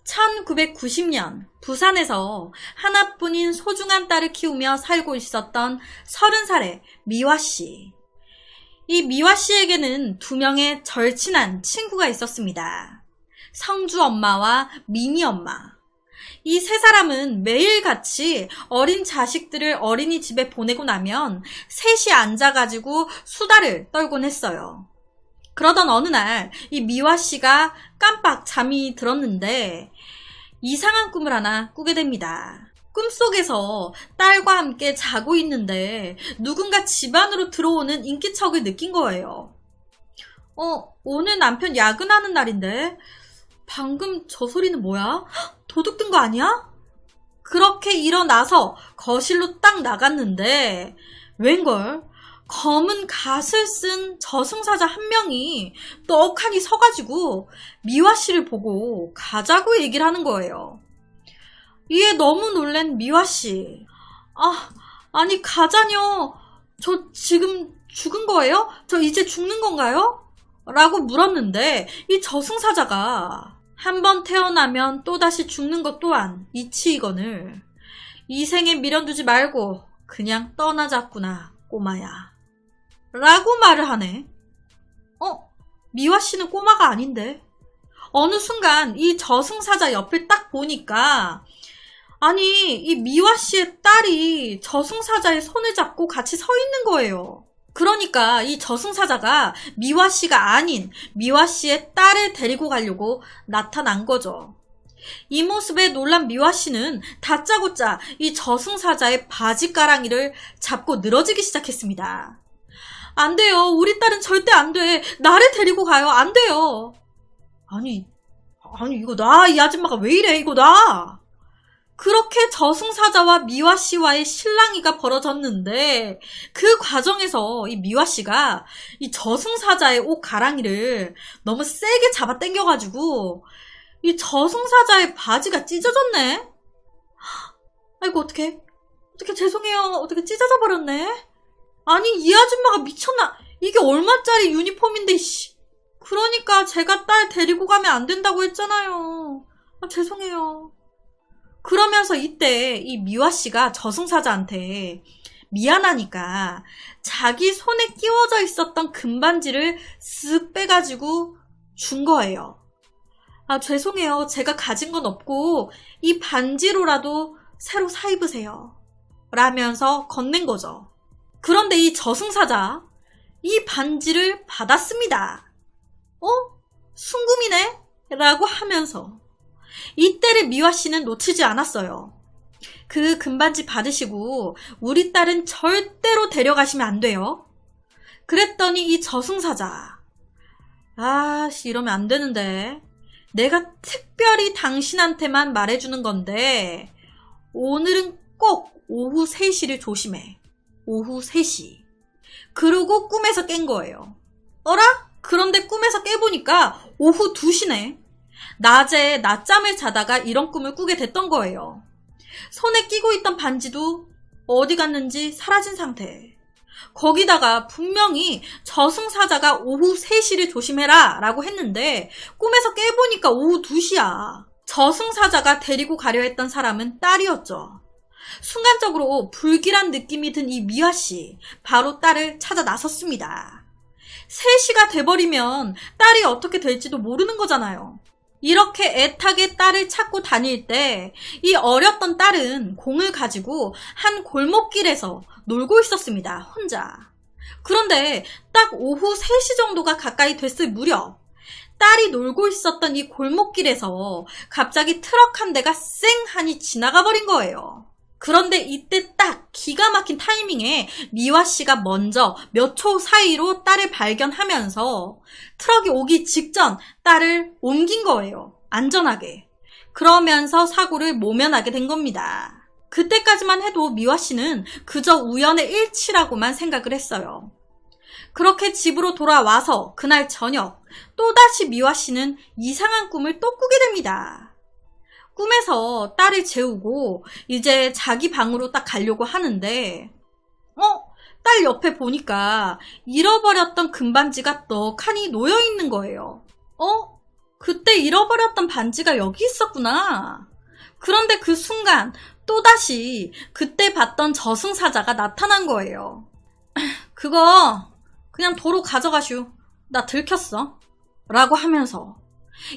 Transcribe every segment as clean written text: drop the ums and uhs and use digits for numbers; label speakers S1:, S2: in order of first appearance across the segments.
S1: 1990년 부산에서 하나뿐인 소중한 딸을 키우며 살고 있었던 30살의 미화씨. 이 미화씨에게는 2명의 절친한 친구가 있었습니다. 성주 엄마와 미니 엄마. 이 3사람은 매일같이 어린 자식들을 어린이집에 보내고 나면 셋이 앉아가지고 수다를 떨곤 했어요. 그러던 어느 날 이 미화씨가 깜빡 잠이 들었는데 이상한 꿈을 하나 꾸게 됩니다. 꿈속에서 딸과 함께 자고 있는데 누군가 집 안으로 들어오는 인기척을 느낀 거예요. 오늘 남편 야근하는 날인데 방금 저 소리는 뭐야? 도둑 든 거 아니야? 그렇게 일어나서 거실로 딱 나갔는데 웬걸? 검은 갓을 쓴 저승사자 한 명이 떡하니 서가지고 미화씨를 보고 가자고 얘기를 하는 거예요. 이에 너무 놀란 미화씨. 아니 가자뇨. 저 지금 죽은 거예요? 저 이제 죽는 건가요? 라고 물었는데 이 저승사자가 한 번 태어나면 또다시 죽는 것 또한 이치이거늘 이 생에 미련두지 말고 그냥 떠나자꾸나 꼬마야 라고 말을 하네. 미화씨는 꼬마가 아닌데. 어느 순간 이 저승사자 옆을 딱 보니까 아니 이 미화씨의 딸이 저승사자의 손을 잡고 같이 서 있는 거예요. 그러니까 이 저승사자가 미화씨가 아닌 미화씨의 딸을 데리고 가려고 나타난 거죠. 이 모습에 놀란 미화씨는 다짜고짜 이 저승사자의 바지가랑이를 잡고 늘어지기 시작했습니다. 안 돼요. 우리 딸은 절대 안 돼. 나를 데리고 가요. 안 돼요. 아니 이거 나 이 아줌마가 왜 이래 이거 나. 그렇게 저승사자와 미화씨와의 실랑이가 벌어졌는데 그 과정에서 이 미화씨가 이 저승사자의 옷 가랑이를 너무 세게 잡아 당겨가지고 이 저승사자의 바지가 찢어졌네. 아이고 어떡해 죄송해요. 어떻게 찢어져 버렸네. 아니 이 아줌마가 미쳤나. 이게 얼마짜리 유니폼인데 씨. 그러니까 제가 딸 데리고 가면 안 된다고 했잖아요. 죄송해요. 그러면서 이때 이 미화씨가 저승사자한테 미안하니까 자기 손에 끼워져 있었던 금반지를 쓱 빼가지고 준 거예요. 죄송해요. 제가 가진 건 없고 이 반지로라도 새로 사 입으세요. 라면서 건넨 거죠. 그런데 이 저승사자 이 반지를 받았습니다. 순금이네? 라고 하면서 이때를 미화씨는 놓치지 않았어요. 그 금반지 받으시고 우리 딸은 절대로 데려가시면 안 돼요. 그랬더니 이 저승사자 이러면 안 되는데 내가 특별히 당신한테만 말해주는 건데 오늘은 꼭 오후 3시를 조심해. 오후 3시. 그러고 꿈에서 깬 거예요. 그런데 꿈에서 깨보니까 오후 2시네. 낮에 낮잠을 자다가 이런 꿈을 꾸게 됐던 거예요. 손에 끼고 있던 반지도 어디 갔는지 사라진 상태. 거기다가 분명히 저승사자가 오후 3시를 조심해라 라고 했는데 꿈에서 깨보니까 오후 2시야. 저승사자가 데리고 가려 했던 사람은 딸이었죠. 순간적으로 불길한 느낌이 든 이 미화씨, 바로 딸을 찾아 나섰습니다. 3시가 돼버리면 딸이 어떻게 될지도 모르는 거잖아요. 이렇게 애타게 딸을 찾고 다닐 때 이 어렸던 딸은 공을 가지고 한 골목길에서 놀고 있었습니다. 혼자. 그런데 딱 오후 3시 정도가 가까이 됐을 무렵 딸이 놀고 있었던 이 골목길에서 갑자기 트럭 한 대가 쌩하니 지나가 버린 거예요. 그런데 이때 딱 기가 막힌 타이밍에 미화씨가 먼저 몇 초 사이로 딸을 발견하면서 트럭이 오기 직전 딸을 옮긴 거예요. 안전하게. 그러면서 사고를 모면하게 된 겁니다. 그때까지만 해도 미화씨는 그저 우연의 일치라고만 생각을 했어요. 그렇게 집으로 돌아와서 그날 저녁 또다시 미화씨는 이상한 꿈을 또 꾸게 됩니다. 꿈에서 딸을 재우고 이제 자기 방으로 딱 가려고 하는데 딸 옆에 보니까 잃어버렸던 금반지가 떡하니 놓여있는 거예요. 그때 잃어버렸던 반지가 여기 있었구나. 그런데 그 순간 또다시 그때 봤던 저승사자가 나타난 거예요. 그거 그냥 도로 가져가슈. 나 들켰어. 라고 하면서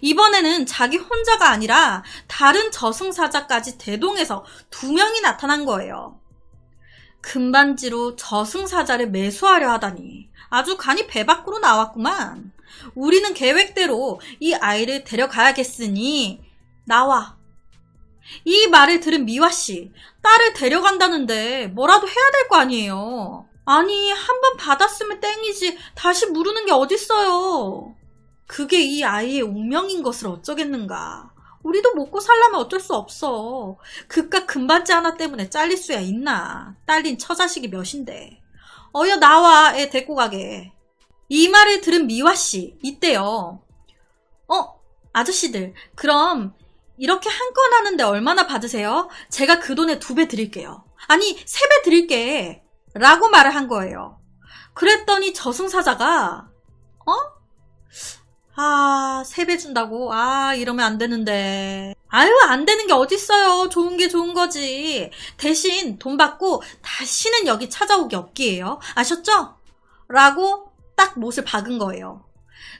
S1: 이번에는 자기 혼자가 아니라 다른 저승사자까지 대동해서 2명이 나타난 거예요. 금반지로 저승사자를 매수하려 하다니 아주 간이 배 밖으로 나왔구만. 우리는 계획대로 이 아이를 데려가야겠으니 나와. 이 말을 들은 미화씨, 딸을 데려간다는데 뭐라도 해야 될 거 아니에요. 아니, 한 번 받았으면 땡이지 다시 물으는 게 어딨어요. 그게 이 아이의 운명인 것을 어쩌겠는가. 우리도 먹고 살려면 어쩔 수 없어. 그깟 금반지 하나 때문에 잘릴 수야 있나. 딸린 처자식이 몇인데. 어여 나와, 애 데리고 가게. 이 말을 들은 미화씨, 이때요. 아저씨들, 그럼 이렇게 한 건 하는데 얼마나 받으세요? 제가 그 돈의 2배 드릴게요. 아니, 3배 드릴게. 라고 말을 한 거예요. 그랬더니 저승사자가 3배 준다고? 이러면 안 되는데. 아유, 안 되는 게 어딨어요. 좋은 게 좋은 거지. 대신 돈 받고 다시는 여기 찾아오기 없기예요. 아셨죠? 라고 딱 못을 박은 거예요.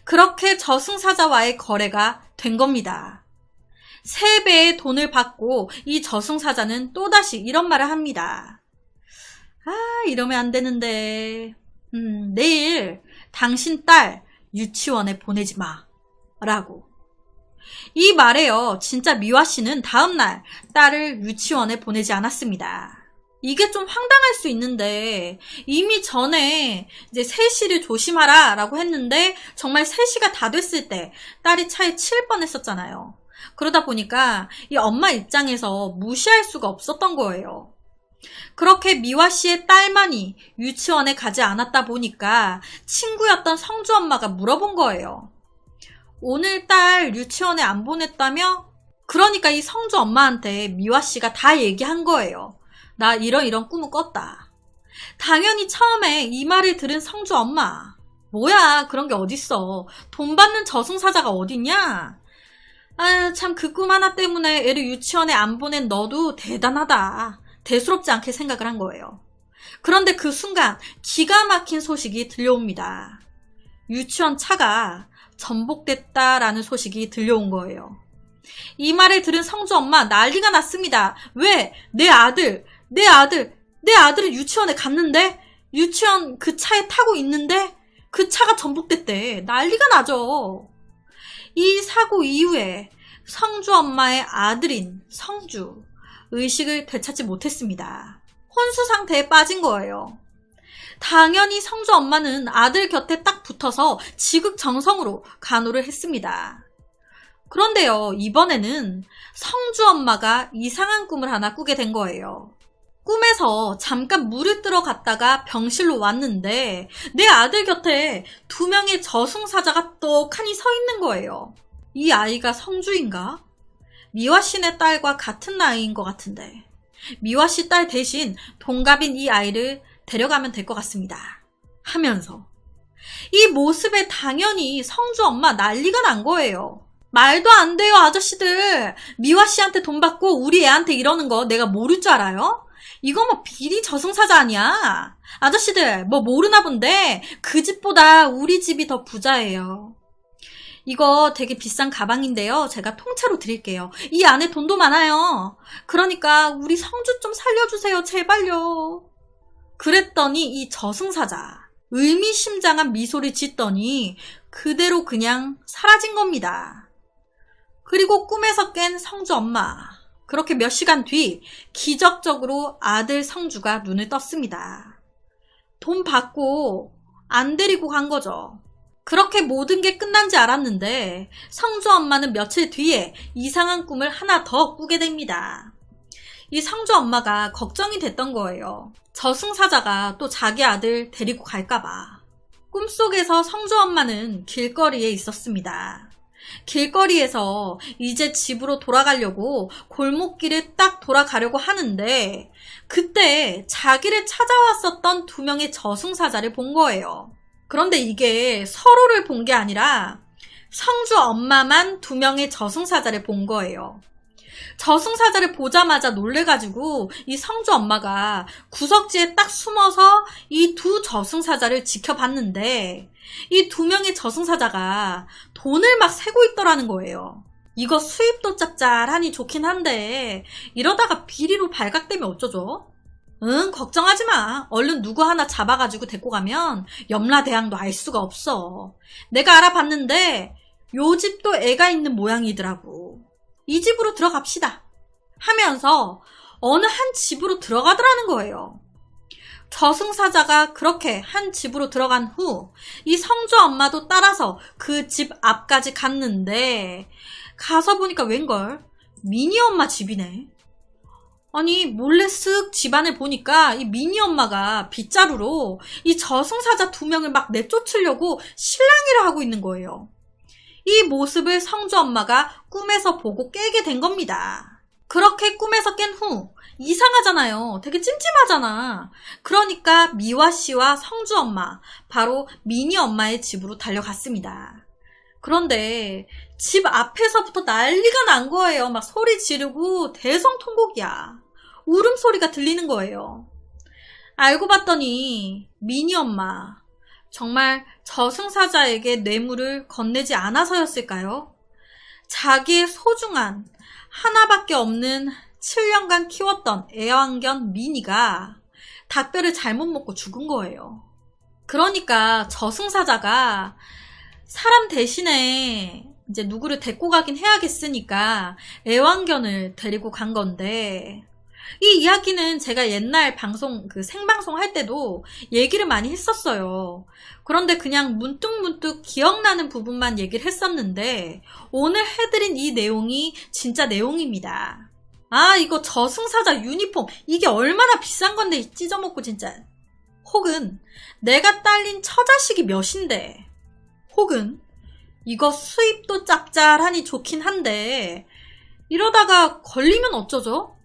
S1: 그렇게 저승사자와의 거래가 된 겁니다. 3배의 돈을 받고 이 저승사자는 또다시 이런 말을 합니다. 이러면 안 되는데. 내일 당신 딸 유치원에 보내지 마. 라고. 이 말에요. 진짜 미화씨는 다음날 딸을 유치원에 보내지 않았습니다. 이게 좀 황당할 수 있는데 이미 전에 이제 3시를 조심하라 라고 했는데 정말 3시가 다 됐을 때 딸이 차에 치일 뻔했었잖아요. 그러다 보니까 이 엄마 입장에서 무시할 수가 없었던 거예요. 그렇게 미화씨의 딸만이 유치원에 가지 않았다 보니까 친구였던 성주 엄마가 물어본 거예요. 오늘 딸 유치원에 안 보냈다며? 그러니까 이 성주 엄마한테 미화씨가 다 얘기한 거예요. 나 이런 꿈을 꿨다. 당연히 처음에 이 말을 들은 성주 엄마. 뭐야, 그런 게 어딨어. 돈 받는 저승사자가 어딨냐? 참 그 꿈 하나 때문에 애를 유치원에 안 보낸 너도 대단하다. 대수롭지 않게 생각을 한 거예요. 그런데 그 순간 기가 막힌 소식이 들려옵니다. 유치원 차가 전복됐다라는 소식이 들려온 거예요. 이 말을 들은 성주 엄마 난리가 났습니다. 왜? 내 아들을 유치원에 갔는데? 유치원 그 차에 타고 있는데? 그 차가 전복됐대. 난리가 나죠. 이 사고 이후에 성주 엄마의 아들인 성주 의식을 되찾지 못했습니다. 혼수 상태에 빠진 거예요. 당연히 성주 엄마는 아들 곁에 딱 붙어서 지극정성으로 간호를 했습니다. 그런데요, 이번에는 성주 엄마가 이상한 꿈을 하나 꾸게 된 거예요. 꿈에서 잠깐 물을 뜨러 갔다가 병실로 왔는데 내 아들 곁에 2명의 저승사자가 떡하니 서 있는 거예요. 이 아이가 성주인가? 미화씨네 딸과 같은 나이인 것 같은데 미화씨 딸 대신 동갑인 이 아이를 데려가면 될 것 같습니다. 하면서 이 모습에 당연히 성주 엄마 난리가 난 거예요. 말도 안 돼요, 아저씨들. 미화씨한테 돈 받고 우리 애한테 이러는 거 내가 모를 줄 알아요? 이거 뭐 비리 저승사자 아니야. 아저씨들 뭐 모르나 본데 그 집보다 우리 집이 더 부자예요. 이거 되게 비싼 가방인데요. 제가 통째로 드릴게요. 이 안에 돈도 많아요. 그러니까 우리 성주 좀 살려주세요. 제발요. 그랬더니 이 저승사자 의미심장한 미소를 짓더니 그대로 그냥 사라진 겁니다. 그리고 꿈에서 깬 성주 엄마. 그렇게 몇 시간 뒤 기적적으로 아들 성주가 눈을 떴습니다. 돈 받고 안 데리고 간 거죠. 그렇게 모든 게 끝난 지 알았는데 성주 엄마는 며칠 뒤에 이상한 꿈을 하나 더 꾸게 됩니다. 이 성주 엄마가 걱정이 됐던 거예요. 저승사자가 또 자기 아들 데리고 갈까봐. 꿈속에서 성주 엄마는 길거리에 있었습니다. 길거리에서 이제 집으로 돌아가려고 골목길을 딱 돌아가려고 하는데 그때 자기를 찾아왔었던 2명의 저승사자를 본 거예요. 그런데 이게 서로를 본 게 아니라 성주 엄마만 2명의 저승사자를 본 거예요. 저승사자를 보자마자 놀래가지고 이 성주 엄마가 구석지에 딱 숨어서 이 2 저승사자를 지켜봤는데 이 2명의 저승사자가 돈을 막 세고 있더라는 거예요. 이거 수입도 짭짤하니 좋긴 한데 이러다가 비리로 발각되면 어쩌죠? 응, 걱정하지 마. 얼른 누구 하나 잡아가지고 데리고 가면 염라대왕도 알 수가 없어. 내가 알아봤는데 요 집도 애가 있는 모양이더라고. 이 집으로 들어갑시다 하면서 어느 한 집으로 들어가더라는 거예요. 저승사자가 그렇게 한 집으로 들어간 후 이 성주 엄마도 따라서 그 집 앞까지 갔는데 가서 보니까 웬걸 미니 엄마 집이네. 아니 몰래 쓱 집안을 보니까 이 미니 엄마가 빗자루로 이 저승사자 2명을 막 내쫓으려고 실랑이를 하고 있는 거예요. 이 모습을 성주 엄마가 꿈에서 보고 깨게 된 겁니다. 그렇게 꿈에서 깬 후 이상하잖아요. 되게 찜찜하잖아. 그러니까 미화 씨와 성주 엄마, 바로 미니 엄마의 집으로 달려갔습니다. 그런데 집 앞에서부터 난리가 난 거예요. 막 소리 지르고 대성통곡이야. 울음소리가 들리는 거예요. 알고 봤더니 미니 엄마 정말 저승사자에게 뇌물을 건네지 않아서였을까요? 자기의 소중한 하나밖에 없는 7년간 키웠던 애완견 미니가 닭뼈를 잘못 먹고 죽은 거예요. 그러니까 저승사자가 사람 대신에 이제 누구를 데리고 가긴 해야겠으니까 애완견을 데리고 간 건데, 이 이야기는 제가 옛날 방송, 생방송 할 때도 얘기를 많이 했었어요. 그런데 그냥 문득문득 기억나는 부분만 얘기를 했었는데, 오늘 해드린 이 내용이 진짜 내용입니다. 아, 이거 저승사자 유니폼, 이게 얼마나 비싼 건데 찢어먹고 진짜. 혹은 내가 딸린 처자식이 몇인데, 혹은 이거 수입도 짭짤하니 좋긴 한데 이러다가 걸리면 어쩌죠?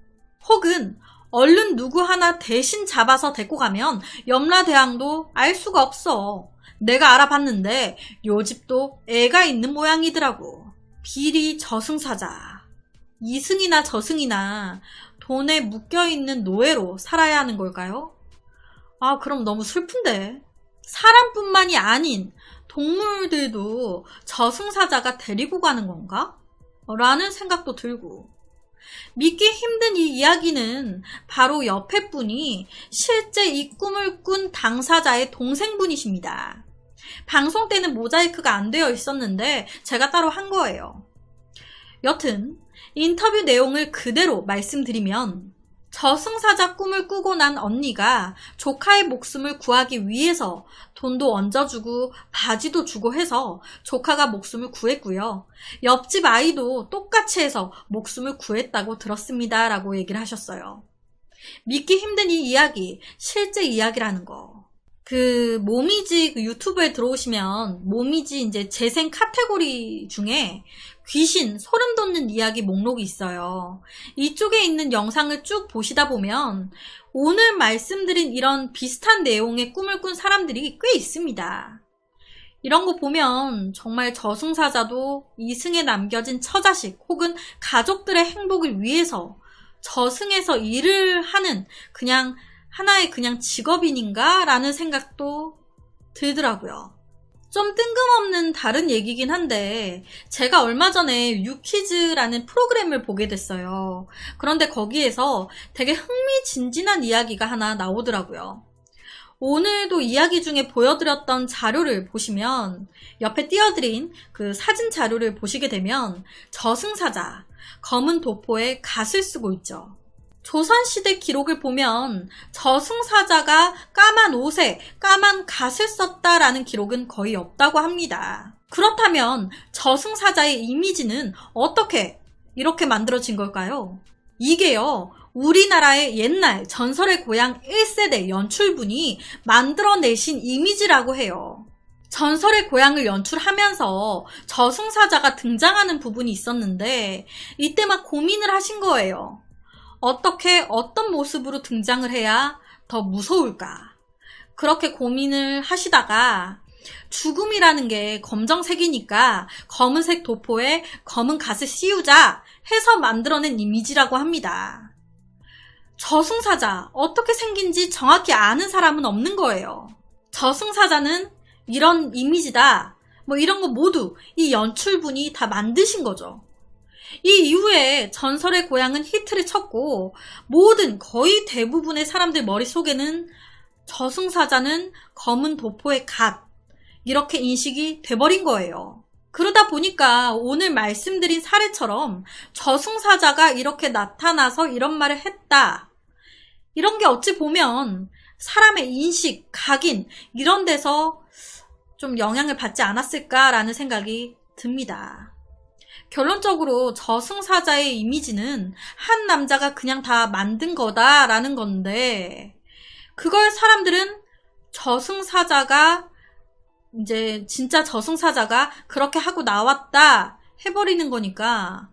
S1: 혹은 얼른 누구 하나 대신 잡아서 데리고 가면 염라대왕도 알 수가 없어. 내가 알아봤는데 요 집도 애가 있는 모양이더라고. 비리 저승사자. 이승이나 저승이나 돈에 묶여있는 노예로 살아야 하는 걸까요? 아, 그럼 너무 슬픈데. 사람뿐만이 아닌 동물들도 저승사자가 데리고 가는 건가? 라는 생각도 들고. 믿기 힘든 이 이야기는 바로 옆에 분이 실제 이 꿈을 꾼 당사자의 동생분이십니다. 방송 때는 모자이크가 안 되어 있었는데 제가 따로 한 거예요. 여튼 인터뷰 내용을 그대로 말씀드리면, 저승사자 꿈을 꾸고 난 언니가 조카의 목숨을 구하기 위해서 돈도 얹어주고 바지도 주고 해서 조카가 목숨을 구했고요. 옆집 아이도 똑같이 해서 목숨을 구했다고 들었습니다. 라고 얘기를 하셨어요. 믿기 힘든 이 이야기, 실제 이야기라는 거. 모미지 유튜브에 들어오시면 모미지 이제 재생 카테고리 중에 귀신, 소름 돋는 이야기 목록이 있어요. 이쪽에 있는 영상을 쭉 보시다 보면 오늘 말씀드린 이런 비슷한 내용의 꿈을 꾼 사람들이 꽤 있습니다. 이런 거 보면 정말 저승사자도 이승에 남겨진 처자식 혹은 가족들의 행복을 위해서 저승에서 일을 하는 그냥 하나의 그냥 직업인인가? 라는 생각도 들더라고요. 좀 뜬금없는 다른 얘기긴 한데, 제가 얼마 전에 유퀴즈라는 프로그램을 보게 됐어요. 그런데 거기에서 되게 흥미진진한 이야기가 하나 나오더라고요. 오늘도 이야기 중에 보여드렸던 자료를 보시면, 옆에 띄워드린 사진 자료를 보시게 되면 저승사자, 검은 도포에 갓을 쓰고 있죠. 조선시대 기록을 보면 저승사자가 까만 옷에 까만 갓을 썼다라는 기록은 거의 없다고 합니다. 그렇다면 저승사자의 이미지는 어떻게 이렇게 만들어진 걸까요? 이게요, 우리나라의 옛날 전설의 고향 1세대 연출분이 만들어내신 이미지라고 해요. 전설의 고향을 연출하면서 저승사자가 등장하는 부분이 있었는데 이때 막 고민을 하신 거예요. 어떻게 어떤 모습으로 등장을 해야 더 무서울까? 그렇게 고민을 하시다가 죽음이라는 게 검정색이니까 검은색 도포에 검은 갓을 씌우자 해서 만들어낸 이미지라고 합니다. 저승사자, 어떻게 생긴지 정확히 아는 사람은 없는 거예요. 저승사자는 이런 이미지다, 뭐 이런 거 모두 이 연출분이 다 만드신 거죠. 이 이후에 전설의 고향은 히트를 쳤고 거의 대부분의 사람들 머릿속에는 저승사자는 검은 도포의 갓, 이렇게 인식이 돼버린 거예요. 그러다 보니까 오늘 말씀드린 사례처럼 저승사자가 이렇게 나타나서 이런 말을 했다, 이런 게 어찌 보면 사람의 인식, 각인 이런 데서 좀 영향을 받지 않았을까라는 생각이 듭니다. 결론적으로 저승사자의 이미지는 한 남자가 그냥 다 만든 거다라는 건데, 그걸 사람들은 저승사자가 이제 진짜 저승사자가 그렇게 하고 나왔다 해버리는 거니까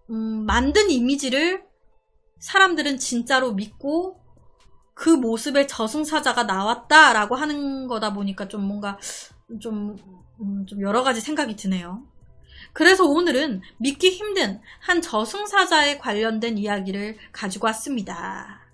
S1: 만든 이미지를 사람들은 진짜로 믿고 그 모습의 저승사자가 나왔다라고 하는 거다 보니까 좀 뭔가 좀 여러 가지 생각이 드네요. 그래서 오늘은 믿기 힘든 한 저승사자에 관련된 이야기를 가지고 왔습니다.